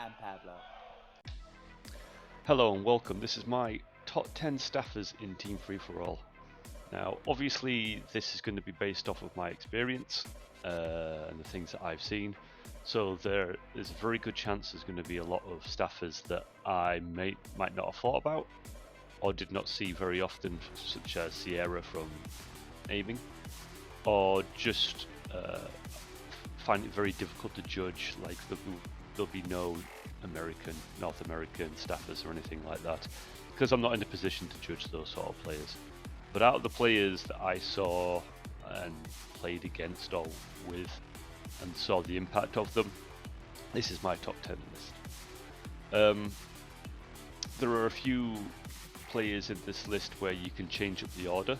I'm Pablo. Hello and welcome. This is my top 10 staffers in Team Free for All. Now, obviously, this is going to be based off of my experience and the things that I've seen. So there is a very good chance there's going to be a lot of staffers that I might not have thought about or did not see very often, such as Sierra from aiming, or just find it very difficult to judge. Like there'll be no North American staffers or anything like that, because I'm not in a position to judge those sort of players. But out of the players that I saw and played against or with and saw the impact of them, this is my top 10 list. There are a few players in this list where you can change up the order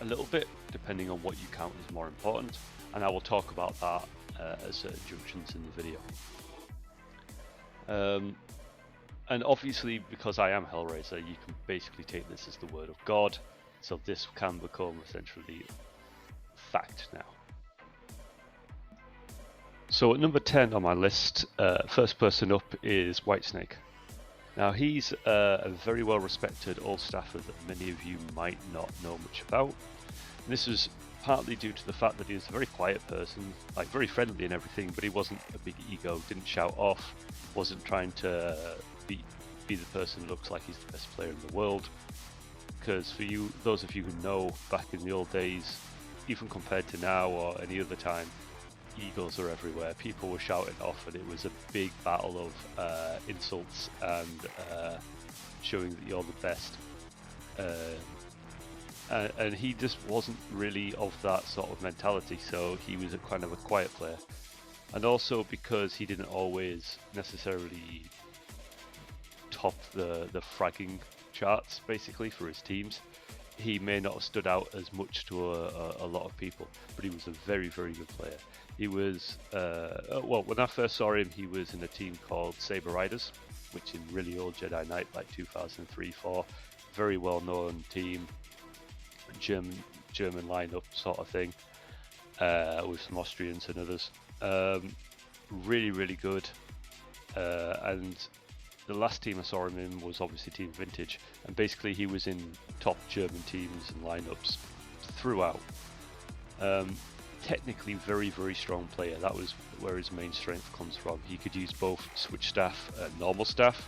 a little bit depending on what you count as more important, and I will talk about that at certain junctions in the video. And obviously, because I am Hellraiser, you can basically take this as the word of God, so this can become essentially fact now. So at number 10 on my list, first person up is Whitesnake. Now he's a very well respected old staffer that many of you might not know much about. And this was partly due to the fact that he was a very quiet person, like very friendly and everything, but he wasn't a big ego, didn't shout off, wasn't trying to be the person who looks like he's the best player in the world. Because for you, those of you who know, back in the old days, even compared to now or any other time, egos are everywhere. People were shouting off, and it was a big battle of insults and showing that you're the best. And he just wasn't really of that sort of mentality, so he was a kind of a quiet player. And also because he didn't always necessarily top the fragging charts, basically, for his teams, he may not have stood out as much to a lot of people, but he was a very, very good player. He was, well, when I first saw him, he was in a team called Saber Riders, which in really old Jedi Knight, like 2003-4, very well-known team, German lineup sort of thing, with some Austrians and others. Really, really good. And the last team I saw him in was obviously Team Vintage, and basically he was in top German teams and lineups throughout. Technically very, very strong player. That was where his main strength comes from. He could use both switch staff and normal staff,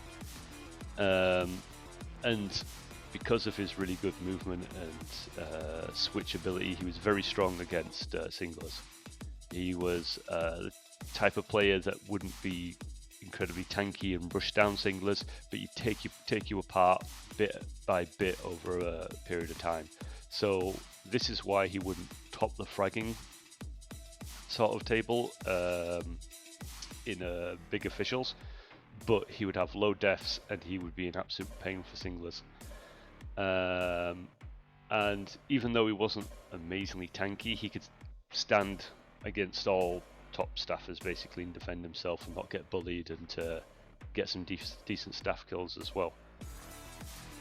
and because of his really good movement and switch ability, he was very strong against singlers. He was the type of player that wouldn't be incredibly tanky and rush down singlers, but you take you apart bit by bit over a period of time. So this is why he wouldn't top the fragging sort of table in big officials, but he would have low deaths and he would be an absolute pain for singlers. And even though he wasn't amazingly tanky, he could stand against all top staffers basically and defend himself and not get bullied, and to get some decent staff kills as well.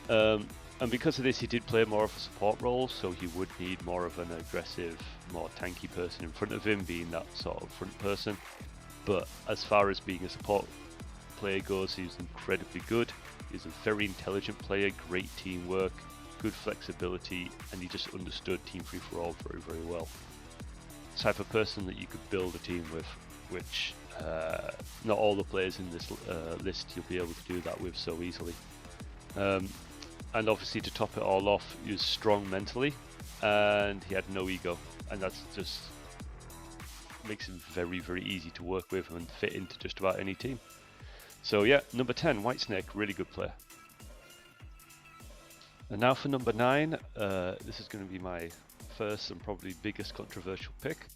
And because of this, he did play more of a support role, so he would need more of an aggressive, more tanky person in front of him, being that sort of front person. But as far as being a support player goes, he's incredibly good. He's a very intelligent player, great teamwork, good flexibility, and he just understood Team Free for All very, very well. Type of person that you could build a team with, which not all the players in this list you'll be able to do that with so easily. And obviously, to top it all off, he was strong mentally, and he had no ego, and that's just makes him very, very easy to work with and fit into just about any team. So yeah, number 10, Whitesnake, really good player. And now for number 9, this is going to be my first and probably biggest controversial pick,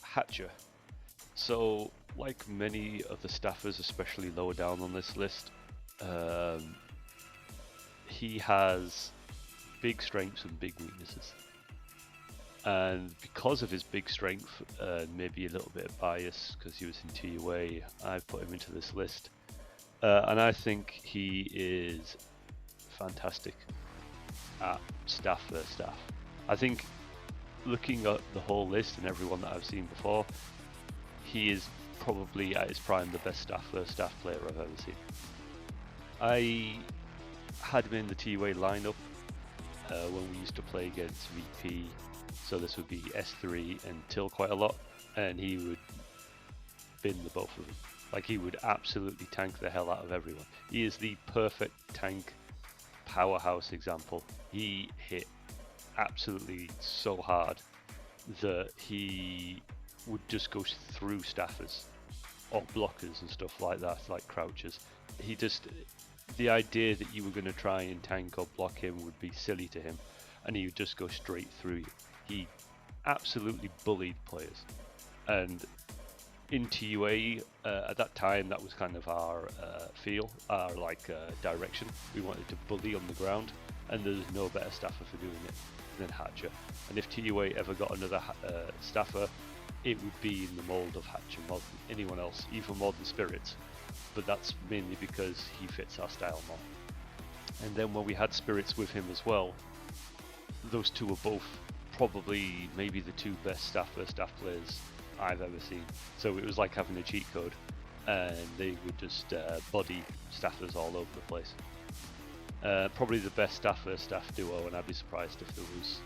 Hacher. So, like many of the staffers, especially lower down on this list, he has big strengths and big weaknesses. And because of his big strength, maybe a little bit of bias because he was in TUA, I've put him into this list. And I think he is fantastic at staff versus staff. I think looking at the whole list and everyone that I've seen before, he is probably at his prime the best staff player I've ever seen. I had him in the TUA lineup when we used to play against VP, so this would be S3 and Till quite a lot, and he would bin the both of them. Like, he would absolutely tank the hell out of everyone. He is the perfect tank powerhouse example. He hit absolutely so hard that he would just go through staffers or blockers and stuff like that, like crouchers. The idea that you were going to try and tank or block him would be silly to him, and he would just go straight through you. He absolutely bullied players, and in TUA at that time, that was kind of our direction. We wanted to bully on the ground, and there's no better staffer for doing it than Hacher. And if TUA ever got another staffer, it would be in the mold of Hacher more than anyone else, even more than Spirits. But that's mainly because he fits our style more. And then when we had Spirits with him as well, those two were both probably maybe the two best staff players I've ever seen. So it was like having a cheat code, and they would just body staffers all over the place. Probably the best staff duo, and I'd be surprised if there was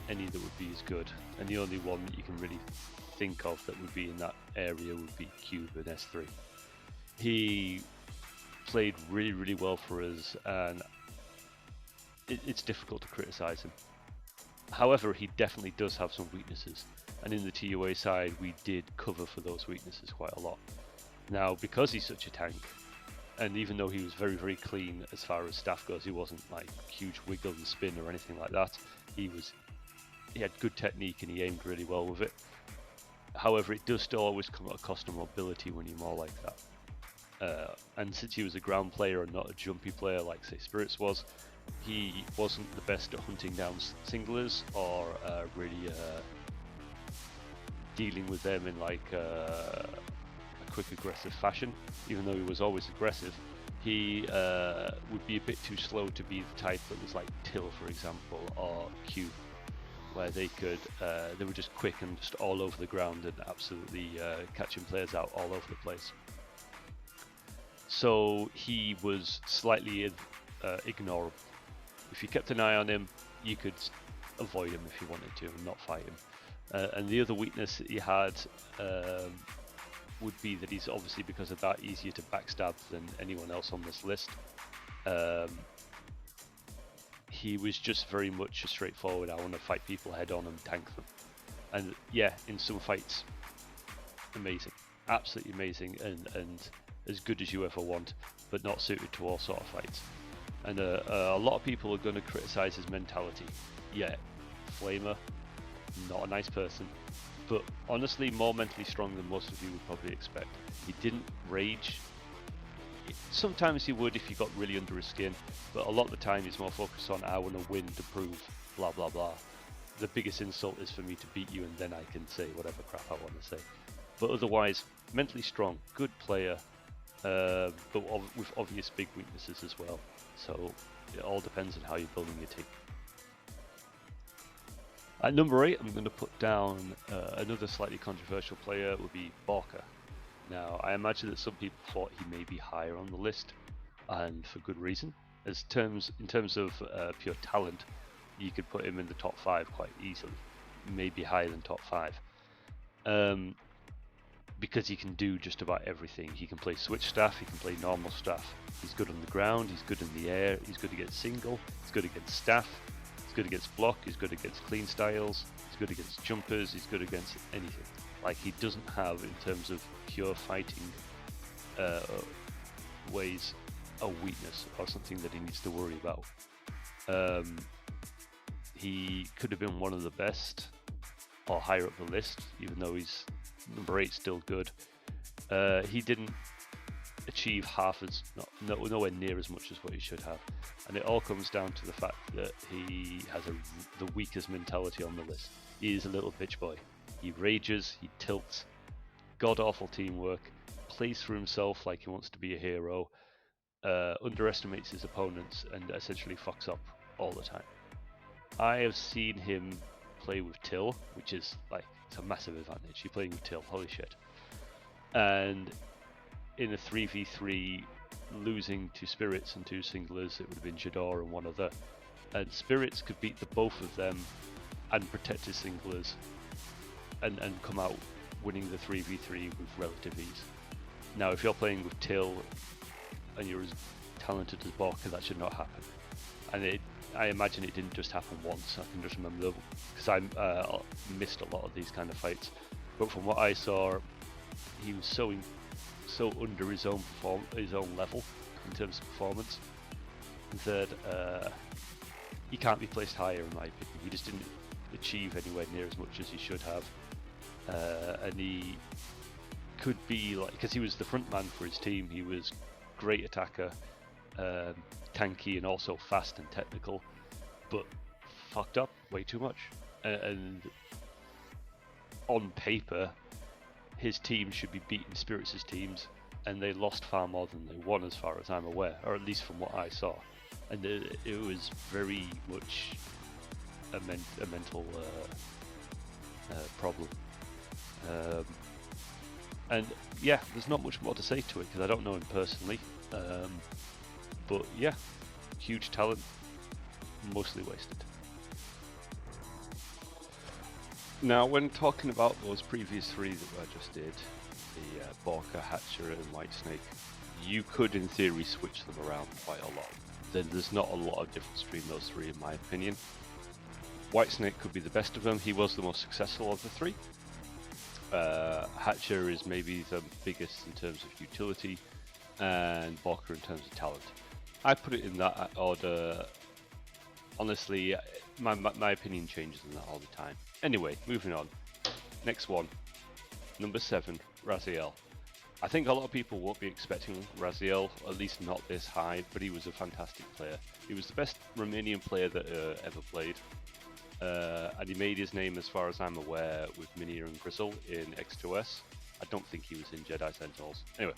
any that would be as good. And the only one that you can really think of that would be in that area would be Cube and S3. He played really, really well for us, and it's difficult to criticize him. However, he definitely does have some weaknesses, and in the TUA side we did cover for those weaknesses quite a lot. Now, because he's such a tank, and even though he was very, very clean as far as staff goes, he wasn't like huge wiggle and spin or anything like that. He had good technique and he aimed really well with it. However, it does still always come at a cost of mobility when you're more like that. And since he was a ground player and not a jumpy player like, say, Spirits was, he wasn't the best at hunting down singlers or really dealing with them in like a quick aggressive fashion. Even though he was always aggressive, he would be a bit too slow to be the type that was like Till, for example, or Q, where they were just quick and just all over the ground and absolutely catching players out all over the place. So he was slightly ignorable. If you kept an eye on him, you could avoid him if you wanted to and not fight him. And the other weakness that he had would be that he's obviously, because of that, easier to backstab than anyone else on this list. He was just very much a straightforward, I want to fight people head on and tank them. And yeah, in some fights, amazing, absolutely amazing, and as good as you ever want, but not suited to all sort of fights. And a lot of people are going to criticize his mentality. Yeah, Flamer, not a nice person, but honestly more mentally strong than most of you would probably expect. He didn't rage. Sometimes he would if he got really under his skin, but a lot of the time he's more focused on, I want to win to prove blah blah blah. The biggest insult is for me to beat you and then I can say whatever crap I want to say. But otherwise, mentally strong, good player, but with obvious big weaknesses as well. So it all depends on how you're building your team. At number 8, I'm going to put down another slightly controversial player, would be Borka. Now, I imagine that some people thought he may be higher on the list, and for good reason. In terms of pure talent, you could put him in the top 5 quite easily, maybe higher than top 5. Because he can do just about everything. He can play switch staff, he can play normal staff. He's good on the ground, he's good in the air, he's good against single, he's good against staff, he's good against block, he's good against clean styles, he's good against jumpers, he's good against anything. Like, he doesn't have, in terms of pure fighting ways, a weakness or something that he needs to worry about. He could have been one of the best or higher up the list, even though he's number 8, still good. He didn't achieve nowhere near as much as what he should have, and it all comes down to the fact that he has the weakest mentality on the list. He is a little bitch boy. He rages, he tilts, god awful teamwork, plays for himself like he wants to be a hero, underestimates his opponents, and essentially fucks up all the time. I have seen him play with Till, which is like, it's a massive advantage. You're playing with Till, holy shit. And in a 3v3, losing to Spirits and 2 singlers, it would have been Jador and one other. And Spirits could beat the both of them and protect his singlers and come out winning the 3v3 with relative ease. Now, if you're playing with Till and you're as talented as Borka, that should not happen. And I imagine it didn't just happen once. I can just remember, because I missed a lot of these kind of fights. But from what I saw, he was so under his own level in terms of performance that he can't be placed higher, in my opinion. He just didn't achieve anywhere near as much as he should have, and he could be like, because he was the front man for his team. He was great attacker, tanky, and also fast and technical, but fucked up way too much. And on paper, his team should be beating Spirits' teams, and they lost far more than they won, as far as I'm aware, or at least from what I saw. And it was very much a mental problem. And yeah, there's not much more to say to it because I don't know him personally. But yeah, huge talent, mostly wasted. Now, when talking about those previous 3 that I just did, the Borka, Hacher and Whitesnake, you could in theory switch them around quite a lot. There's not a lot of difference between those 3 in my opinion. Whitesnake could be the best of them. He was the most successful of the 3. Hacher is maybe the biggest in terms of utility, and Borka in terms of talent. I put it in that order. Honestly, my opinion changes in that all the time. Anyway, moving on. Next one, number 7, Raziel. I think a lot of people won't be expecting Raziel, at least not this high, but he was a fantastic player. He was the best Romanian player that ever played. And he made his name, as far as I'm aware, with Minia and Grizzle in X2S. I don't think he was in Jedi Sentinels. Anyway,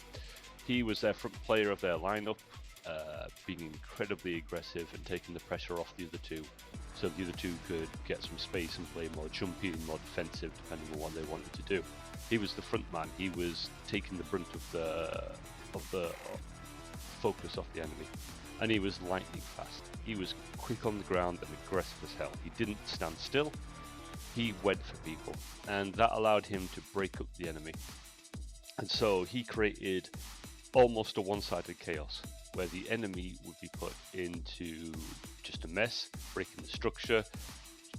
he was their front player of their lineup, being incredibly aggressive and taking the pressure off the other 2, so the other 2 could get some space and play more jumpy and more defensive, depending on what they wanted to do. He was the front man. He was taking the brunt of the focus off the enemy. And he was lightning fast. He was quick on the ground and aggressive as hell. He didn't stand still. He went for people, and that allowed him to break up the enemy. And so he created almost a one-sided chaos, where the enemy would be put into just a mess, breaking the structure,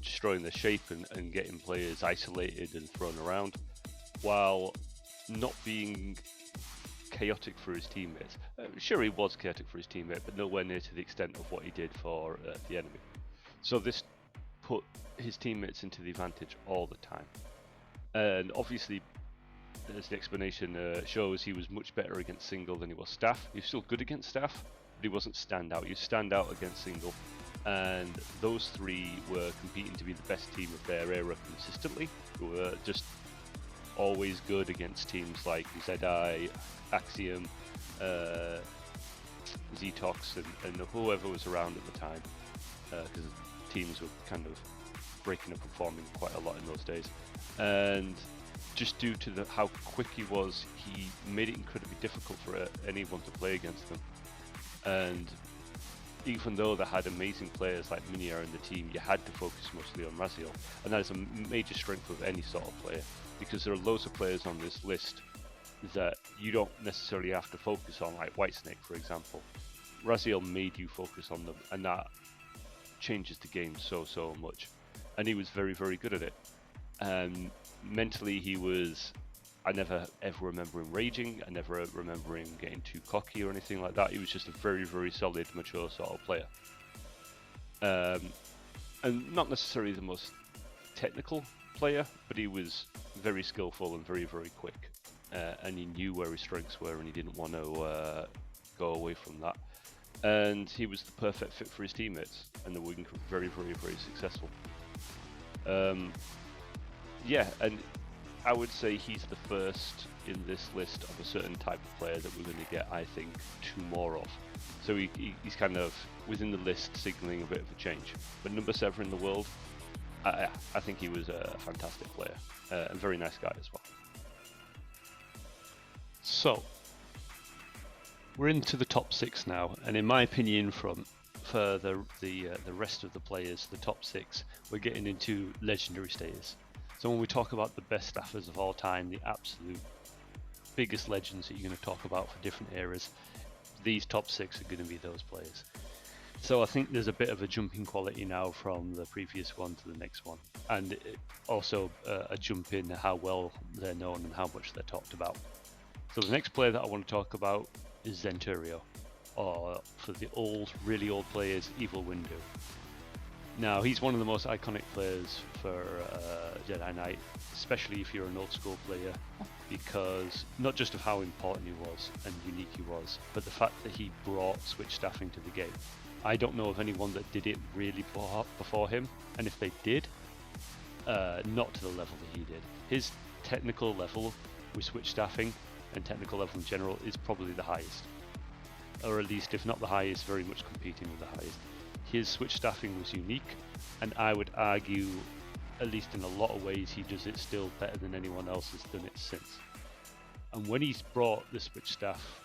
destroying the shape and getting players isolated and thrown around, while not being chaotic for his teammates. Sure, he was chaotic for his teammate, but nowhere near to the extent of what he did for the enemy. So this put his teammates into the advantage all the time. And obviously, as the explanation shows, he was much better against single than he was staff. He was still good against staff, but he wasn't standout. He stand out against single. And those 3 were competing to be the best team of their era consistently, who were just always good against teams like Zedai, Axiom, Zetox, and whoever was around at the time, because teams were kind of breaking up and forming quite a lot in those days. And just due to how quick he was, he made it incredibly difficult for anyone to play against them. And even though they had amazing players like Minia in the team, you had to focus mostly on Raziel, and that is a major strength of any sort of player, because there are loads of players on this list that you don't necessarily have to focus on, like Whitesnake, for example. Raziel made you focus on them, and that changes the game so much. And he was very, very good at it. And mentally, he was... I never ever remember him raging. I never remember him getting too cocky or anything like that. He was just a very, very solid, mature sort of player. And not necessarily the most technical player, but he was very skillful and very, very quick. And he knew where his strengths were, and he didn't want to go away from that. And he was the perfect fit for his teammates, and they were very, very, very successful. Yeah, and I would say he's the first in this list of a certain type of player that we're going to get, I think, 2 more of. So he's kind of within the list signaling a bit of a change. But number 7 in the world, I think he was a fantastic player, and very nice guy as well. So we're into the top 6 now, and in my opinion, for the rest of the players, the top 6, we're getting into legendary status. So when we talk about the best staffers of all time, the absolute biggest legends that you're going to talk about for different eras, these top 6 are going to be those players. So I think there's a bit of a jumping quality now from the previous one to the next one, and also a jump in how well they're known and how much they're talked about. So the next player that I want to talk about is Zenturio, or for the really old players, Evil Windu. Now, he's one of the most iconic players for Jedi Knight, especially if you're an old school player, because not just of how important he was and unique he was, but the fact that he brought switch staffing to the game. I don't know of anyone that did it really before him, and if they did, not to the level that he did. His technical level with switch staffing and technical level in general is probably the highest, or at least if not the highest, very much competing with the highest. His switch staffing was unique, and I would argue, at least in a lot of ways, he does it still better than anyone else has done it since. And when he's brought the switch staff,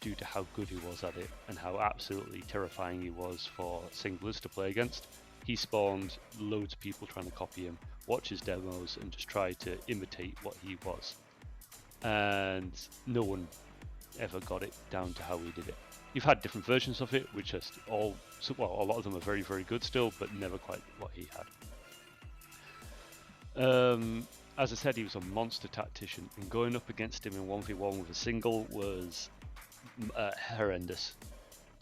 due to how good he was at it and how absolutely terrifying he was for singlers to play against, he spawned loads of people trying to copy him, watch his demos, and just try to imitate what he was. And no one ever got it down to how he did it. You've had different versions of it, which are a lot of them are very, very good still, but never quite what he had. As I said, he was a monster tactician, and going up against him in 1v1 with a single was horrendous.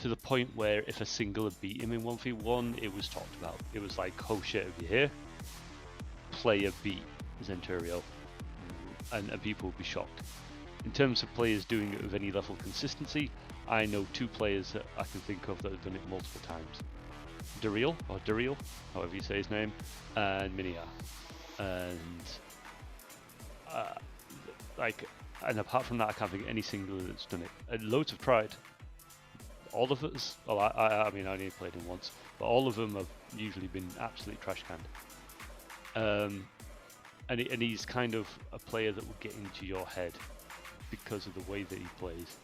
To the point where if a single beat him in 1v1, it was talked about. It was like, oh shit, if you're here, player beat Zenturio, and people would be shocked. In terms of players doing it with any level of consistency, I know 2 players that I can think of that have done it multiple times. Duriel, however you say his name, and Minia. And and apart from that, I can't think of any single that's done it. And loads have tried. All of us, well, I mean, I only played him once, but all of them have usually been absolutely trash canned. And he's kind of a player that will get into your head because of the way that he plays.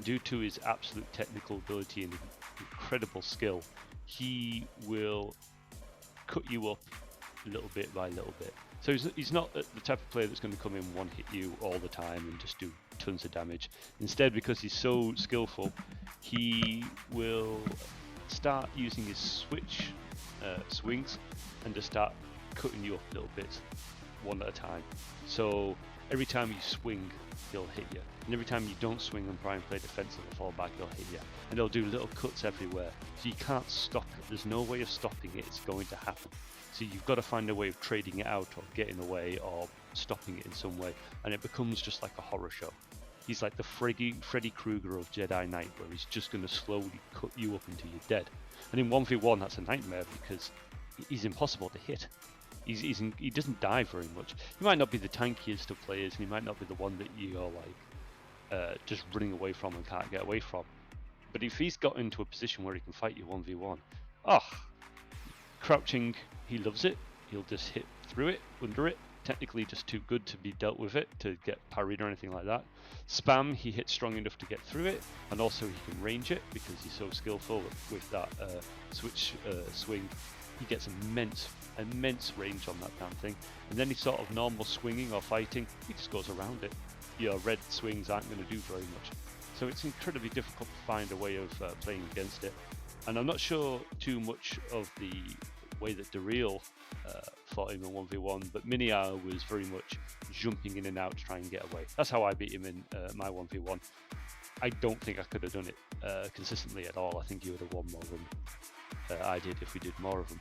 Due to his absolute technical ability and incredible skill, he will cut you up little bit by little bit. So he's not the type of player that's going to come in one hit you all the time and just do tons of damage. Instead, because he's so skillful, he will start using his switch swings and just start cutting you up little bits, one at a time. So every time you swing, he'll hit you, and every time you don't swing and try and play defensive or fall back, he'll hit you, and he'll do little cuts everywhere. So you can't stop it. There's no way of stopping it. It's going to happen. So you've got to find a way of trading it out or getting away or stopping it in some way, and it becomes just like a horror show. He's like the Freddy Krueger of Jedi Knight, where he's just going to slowly cut you up until you're dead. And in 1v1, that's a nightmare because he's impossible to hit. He doesn't die very much. He might not be the tankiest of players, and he might not be the one that you're like just running away from and can't get away from. But if he's got into a position where he can fight you 1v1, crouching, he loves it. He'll just hit through it, under it. Technically just too good to be dealt with it, to get parried or anything like that. Spam, he hits strong enough to get through it, and also he can range it because he's so skillful with that switch swing. He gets immense range on that damn thing. And then he's sort of normal swinging or fighting, he just goes around it. Your red swings aren't going to do very much. So it's incredibly difficult to find a way of playing against it. And I'm not sure too much of the way that Duriel fought him in 1v1, but Minia was very much jumping in and out to try and get away. That's how I beat him in my 1v1. I don't think I could have done it consistently at all. I think he would have won more than I did if we did more of them.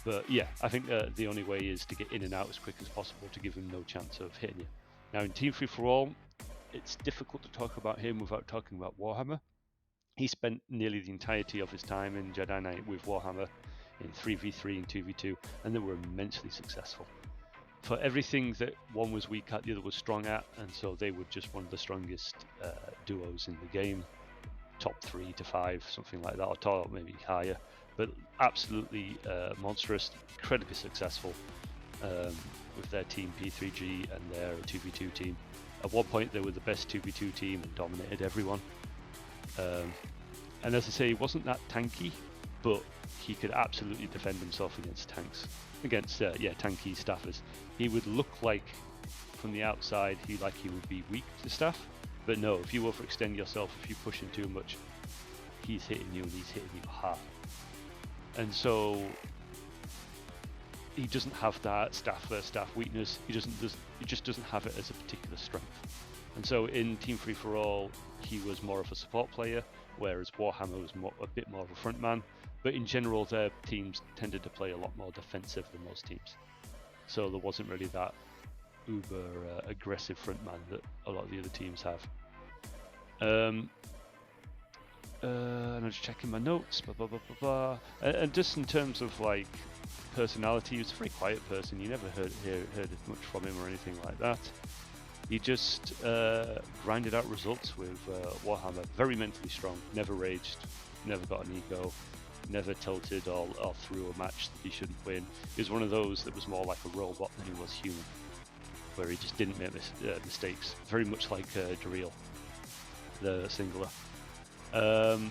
But yeah, I think the only way is to get in and out as quick as possible to give him no chance of hitting you. Now in Team Free For All, it's difficult to talk about him without talking about Warhammer. He spent nearly the entirety of his time in Jedi Knight with Warhammer in 3v3 and 2v2, and they were immensely successful. For everything that one was weak at, the other was strong at, and so they were just one of the strongest duos in the game. Top 3 to 5, something like that, or top maybe higher, but absolutely monstrous, incredibly successful with their team P3G and their 2v2 team. At one point they were the best 2v2 team and dominated everyone. And as I say, he wasn't that tanky, but he could absolutely defend himself against tanks, against tanky staffers. He would look like from the outside he would be weak to staff, but no, if you overextend yourself, if you push him too much, he's hitting you and he's hitting you hard. And so he doesn't have that staff versus staff weakness. He just doesn't have it as a particular strength. And so in Team Free for All, he was more of a support player, whereas Warhammer was a bit more of a front man. But in general, their teams tended to play a lot more defensive than most teams. So there wasn't really that uber aggressive front man that a lot of the other teams have. And I'm just checking my notes. And just in terms of like personality, he was a very quiet person. You never heard much from him or anything like that. He just grinded out results with Warhammer. Very mentally strong. Never raged. Never got an ego. Never tilted or threw a match that he shouldn't win. He was one of those that was more like a robot than he was human, where he just didn't make mistakes. Very much like Raziel, the Singular. And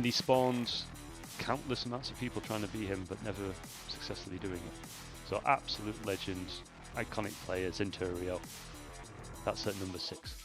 he spawned countless amounts of people trying to beat him, but never successfully doing it. So absolute legend, iconic player, Zenturio. That's at number 6.